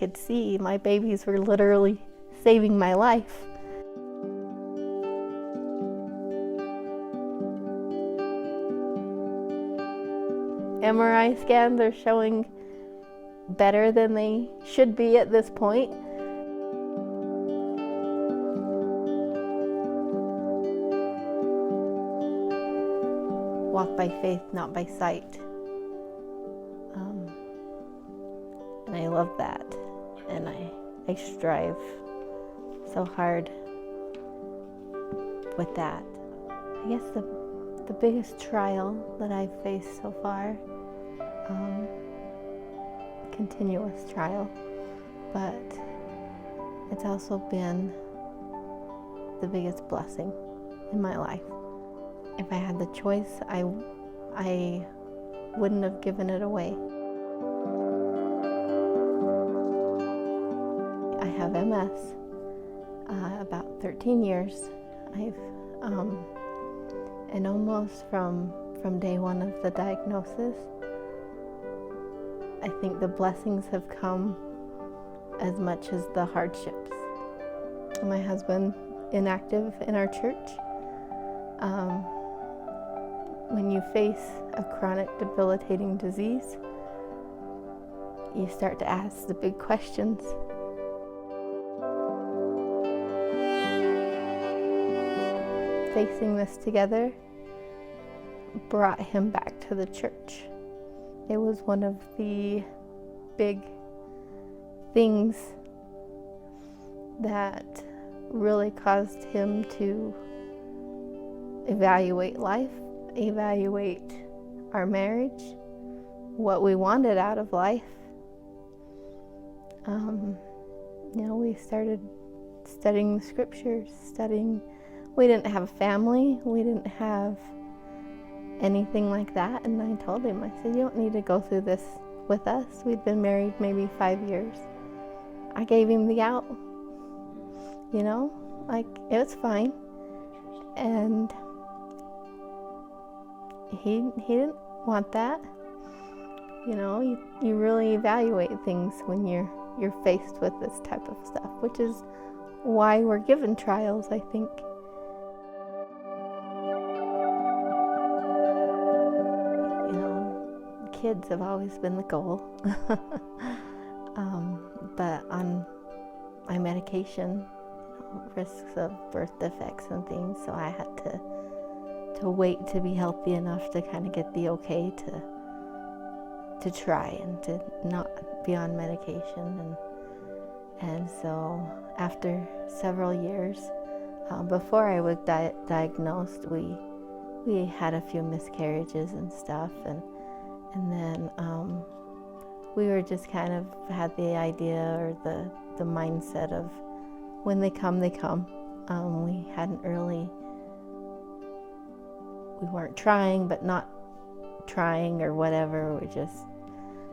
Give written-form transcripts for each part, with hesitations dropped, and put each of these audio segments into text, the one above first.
could see my babies were literally saving my life. MRI scans are showing better than they should be at this point. Walk by faith, not by sight. And I love that. And I strive so hard with that. I guess the biggest trial that I've faced so far, continuous trial, but it's also been the biggest blessing in my life. If I had the choice, I wouldn't have given it away. I have MS, about 13 years. And almost from day one of the diagnosis, I think the blessings have come as much as the hardships. My husband, inactive in our church. When you face a chronic debilitating disease, you start to ask the big questions. Facing this together brought him back to the church. It was one of the big things that really caused him to evaluate life, evaluate our marriage, what we wanted out of life. We started studying the scriptures, we didn't have a family, we didn't have anything like that, and I told him, I said, you don't need to go through this with us. We'd been married maybe 5 years. I gave him the out, it was fine. And he didn't want that. You really evaluate things when you're faced with this type of stuff, which is why we're given trials, I think. Kids have always been the goal. But on my medication, risks of birth defects and things, so I had to wait to be healthy enough to kind of get the okay to try and to not be on medication. And so after several years, before I was diagnosed, we had a few miscarriages and stuff, and then we were just kind of had the idea or the mindset of when they come, they come. We weren't trying, but not trying or whatever. We just,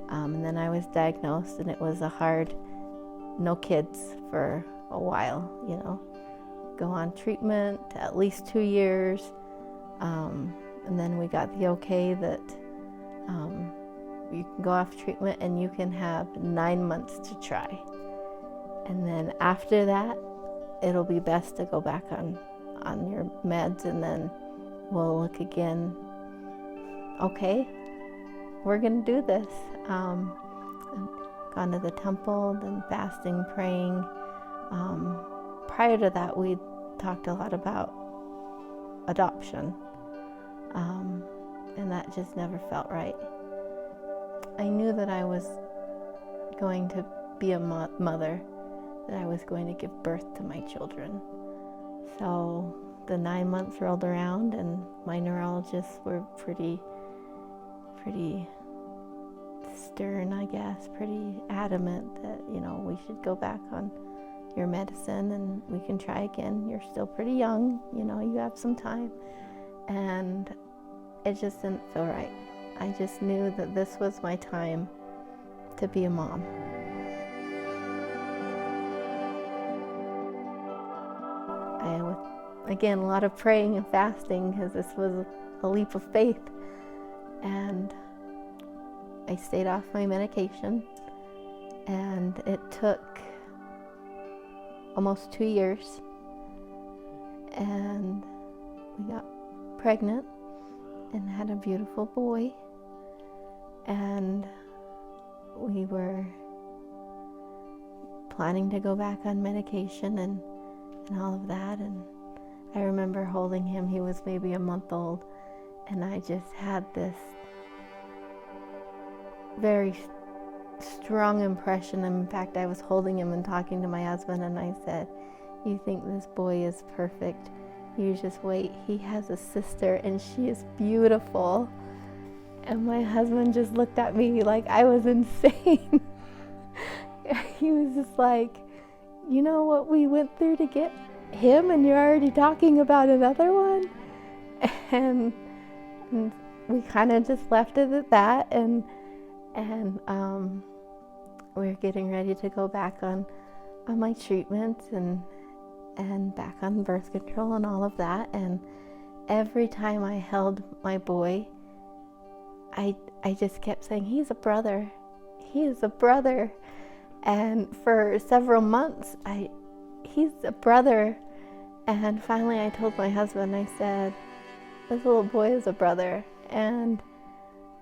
and then I was diagnosed, and it was a hard, no kids for a while, go on treatment at least 2 years. And then we got the okay that you can go off treatment and you can have 9 months to try. And then after that, it'll be best to go back on your meds, and then we'll look again. Okay, we're gonna do this. Gone to the temple, then fasting, praying. Prior to that, we talked a lot about adoption, and that just never felt right. I knew that I was going to be a mother, that I was going to give birth to my children. So the 9 months rolled around, and my neurologists were pretty stern, I guess, pretty adamant that, we should go back on your medicine and we can try again. You're still pretty young, you have some time. And it just didn't feel right. I just knew that this was my time to be a mom. Again, a lot of praying and fasting, because this was a leap of faith. And I stayed off my medication, and And it took almost 2 years, and we got pregnant and had a beautiful boy, and we were planning to go back on medication and all of that. And I remember holding him. He was maybe a month old, and I just had this very strong impression. In fact, I was holding him and talking to my husband, and I said, "You think this boy is perfect? You just wait. He has a sister, and she is beautiful." And my husband just looked at me like I was insane. He was just like, "You know what we went through to get him, and you're already talking about another one?" And we kind of just left it at that, and we're getting ready to go back on my treatments and back on birth control and all of that. And every time I held my boy, I just kept saying, "He's a brother. He is a brother." And for several months, he's a brother. And finally I told my husband, I said, "This little boy is a brother, and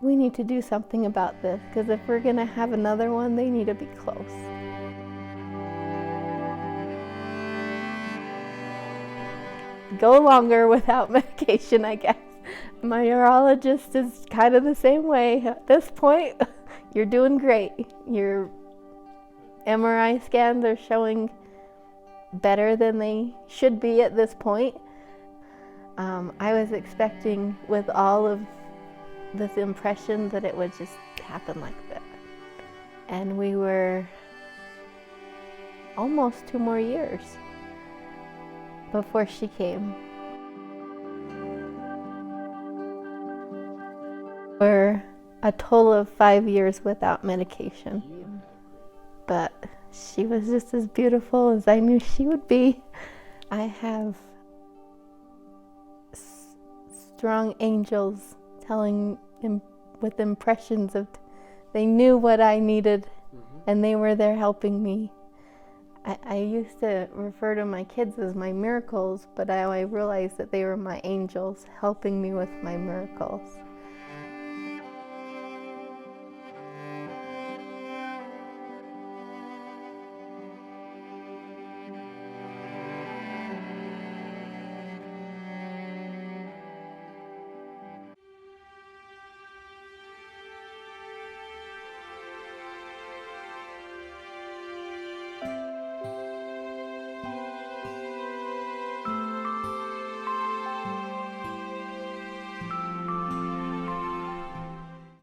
we need to do something about this, because if we're gonna have another one, they need to be close." Go longer without medication, I guess. My urologist is kind of the same way. At this point, you're doing great. Your MRI scans are showing better than they should be at this point. I was expecting, with all of this impression, that it would just happen like that. And we were almost 2 more years before she came. We're a total of 5 years without medication. But she was just as beautiful as I knew she would be. I have strong angels telling him with impressions of, they knew what I needed, and they were there helping me. I used to refer to my kids as my miracles, but I realized that they were my angels helping me with my miracles.